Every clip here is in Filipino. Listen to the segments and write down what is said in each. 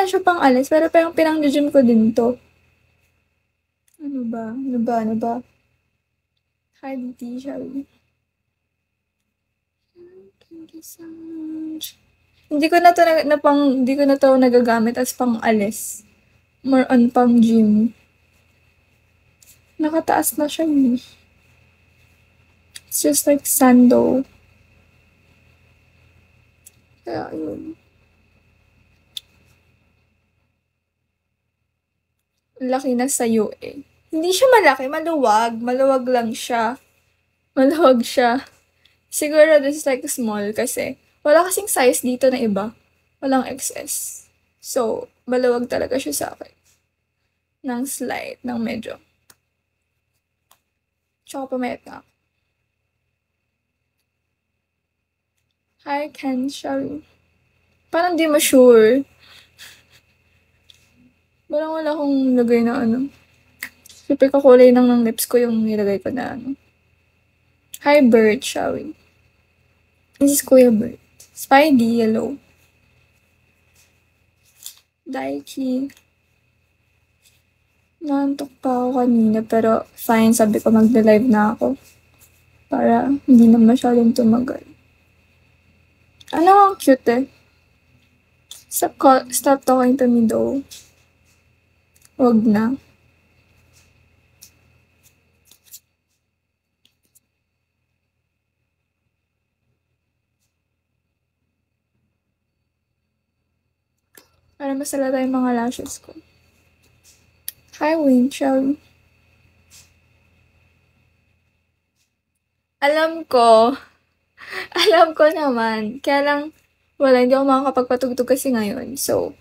lang siya pang alis, pero parang pinang-gym ko din to. Ano ba? Ano ba? Ano ba? Hi, DT, shall we? Thank you so much. Hindi ko na to hindi ko na to nagagamit as pang alis. More on pang gym. Nakataas na siya eh. It's just like sando. Kaya yun. Laki na sa'yo eh. Hindi siya malaki, maluwag. Maluwag lang siya. Maluwag siya. Siguro this is like small kasi wala kasing size dito na iba. Walang XS. So, maluwag talaga siya sa akin. Ng slight, ng medyo. Tsaka pumayat nga ako. Hi, Ken, Shari. Parang di mo sure. Parang wala akong lagay na ano. Super kakulay lang ng lips ko yung nilagay ko na ano. Hi, Bert, Shari. This is Kuya Bert. Spidey, hello. Daiki. Naantok pa ako kanina pero fine, sabi ko magda-live na ako. Para hindi na masyadong tumagal. Ano ang cute eh. Stop talking to me though. Wag na. Para masalata yung mga lashes ko. Hi, Wayne, shall we? Alam ko. Alam ko naman. Kaya lang, wala, hindi ako makakapagpatugtog kasi ngayon. So,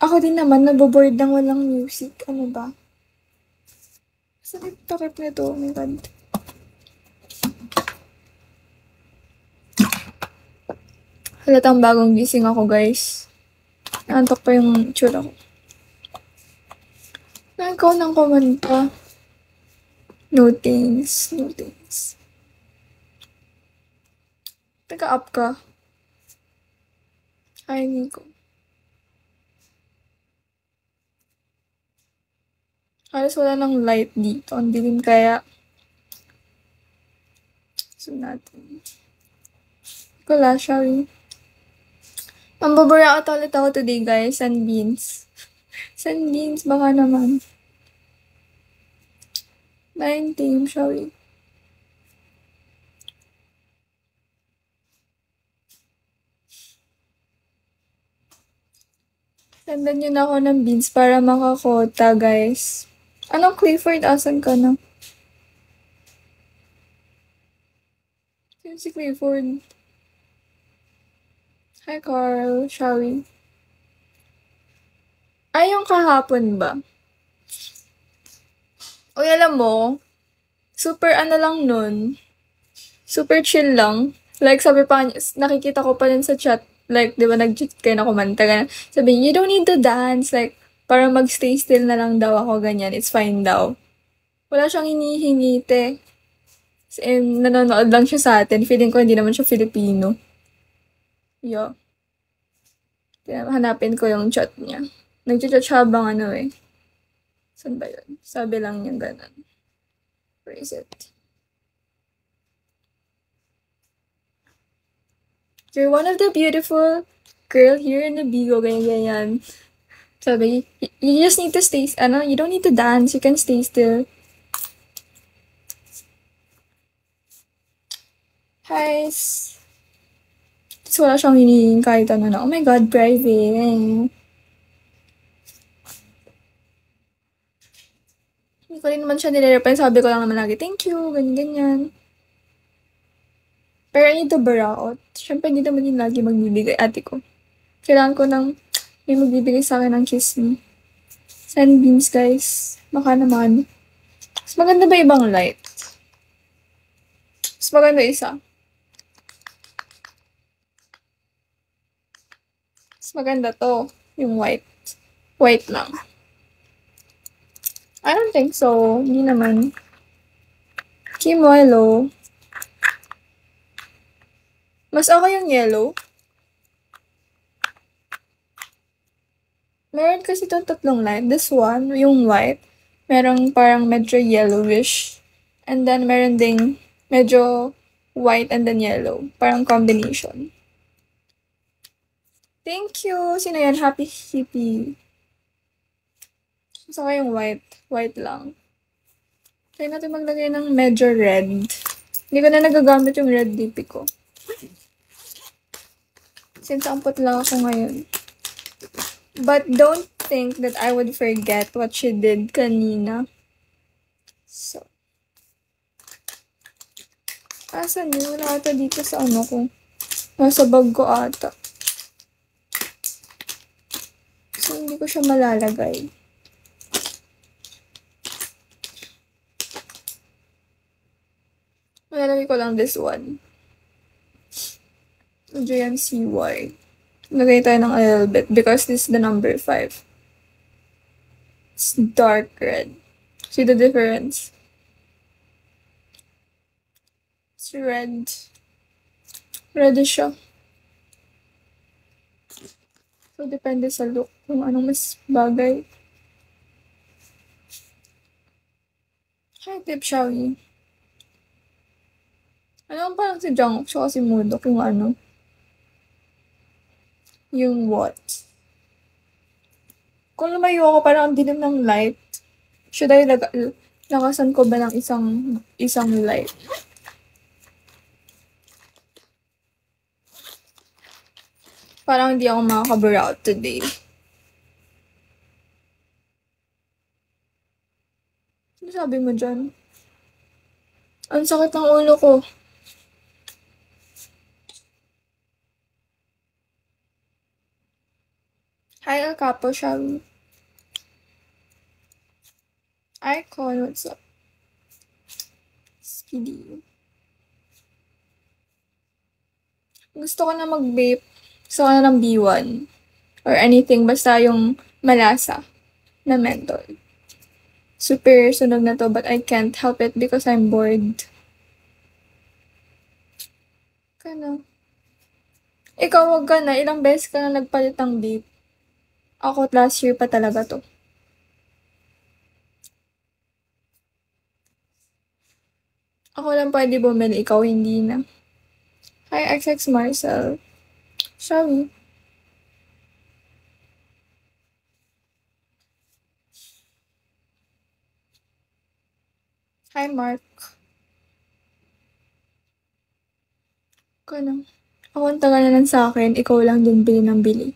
ako din naman, naboboard ng walang music. Ano ba? Saan yung takip nito? Oh my God. Halatang bagong gising ako, guys. Naantok pa yung tsura ko. Nagaw ng kumanta. No thanks. No thanks. Taga-up ka. Hi, Nico. Halos wala ng light dito. Ang dilim kaya. So natin. Wala, shall Mambabara out ulit ako today, guys. Sunbeams. Sunbeams, baka naman. 9 team, shall we? Sendan nyo na ako ng beans para makakota, guys. Anong Clifford? Asan ka na? Sino si Clifford? Hi, Carl. Shall we? Ay, yung kahapon ba? Uy, alam mo, super ano lang nun. Super chill lang. Like, sabi pa, nakikita ko pa rin sa chat, like, di ba, nag-chat kayo na kumanta, ganyan. Sabi, you don't need to dance, like, para mag-stay still na lang daw ako, ganyan. It's fine daw. Wala siyang hinihingi, te. Nanonood lang siya sa atin. Feeling ko hindi naman siya Filipino. Yo. Hanapin ko yung chat niya. Nag-chat siya habang ano eh. Saan ba yun? Sabi lang niya ganun. Where is it? You're one of the beautiful girl here in the Bigo, ganyan. Sabi, you just need to stay, you don't need to dance, you can stay still. Hi. Tapos wala siyang hinihing kahit ano na, oh my God, private. Hindi ko rin naman siya nire-reply, sabi ko lang naman lagi, thank you, ganyan. Pero I need to burn out. Siyempre, hindi naman yung lagi magbibigay ate ko. Kailangan ko ng may magbibigay sa akin ng kiss me. Sunbeams, guys. Baka naman. Mas maganda ba ibang light? Mas maganda isa. Mas maganda to. Yung white. White lang. I don't think so. Hindi naman. Kimo, hello. Mas okay yung yellow. Meron kasi itong tatlong light. This one, yung white, merong parang medyo yellowish. And then meron ding medyo white and then yellow. Parang combination. Thank you! Sino yan? Happy Hippie. Gusto ko yung white. White lang. Try natin maglagay ng medyo red. Hindi ko na nagagamit yung red DP ko. Since ampot lang ako ngayon. But don't think that I would forget what she did kanina. So. Asan yun? Wala ata dito sa ano ko. Nasa bag ko ata. So, hindi ko siya malalagay. Malalagay ko lang this one. JMCY. Lagay tayo ng a little bit because this is the number 5. It's dark red. See the difference? It's red. Reddish siya. So, depende sa look kung anong mas bagay. Hi, tip, shall we? Ano parang si Jungkook siya kasi Mudok yung ano? Yung what? Kung lumayo ako parang ang dilim ng light, should I lakasan ko ba ng isang light? Parang hindi ako makaka-blur out today. Ano sabi mo dyan? Ang sakit ng ulo ko. Hi, El Capo, shall we? Icon, what's up? Speedy. Gusto ko na mag-vape. Gusto ko na ng B1. Or anything, basta yung malasa na menthol. Super sunog na to, but I can't help it because I'm bored. Kano? Ikaw, wag ka na. Ilang beses ka na nagpalit ng vape. Ako, last year pa talaga to. Ako lang pwede bumili, ikaw hindi na. Hi, XX Marcel. Shall we? Hi, Mark. Kano? Ako ang tagal na lang sa akin, ikaw lang din bili ng bili.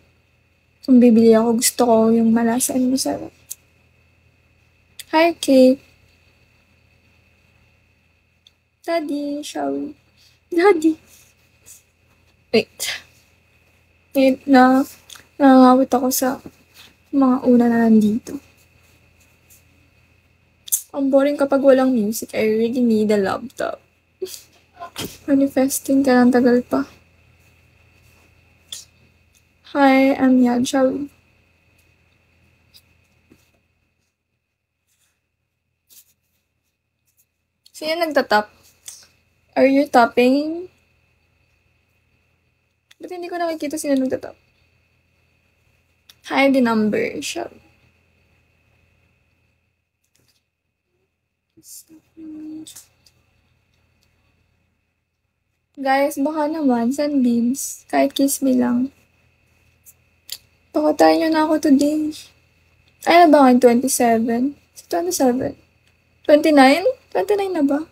Kung bibili ako, gusto ko yung malasa and masarap. Hi, Kate. Daddy, shall we? Daddy. Wait. Wait, nangangawit ako sa mga una na nandito. Ang boring kapag walang music. I really need a laptop. Manifesting ka ng tagal pa. Hi, I'm Yad. Shall we? Sino nagtatap? Are you tapping? Ba't hindi ko nakikita sino nagtatap? Hi, the number. Shall we? Guys, baka naman, sunbeams. Kahit kiss me lang. Pakatayin nyo na ako today. Ay, na ba ngayon? 27? 27? 29? 29 na ba?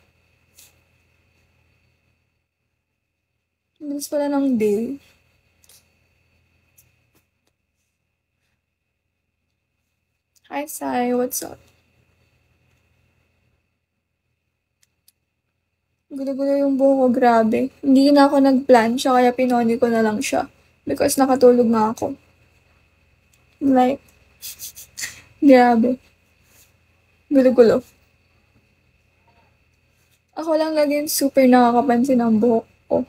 Bilis pala ng day. Hi, Sai. What's up? Gulo-gulo yung buhok ko, grabe. Hindi na ako nag-plan siya, kaya pinoni ko na lang siya. Because nakatulog nga ako. Like, grabe. Gulo-gulo. Ako lang lagi yung super nakakapansin ng buhok ko.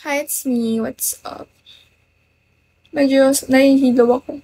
Hi, it's me. What's up? Medyo nahihilo ako.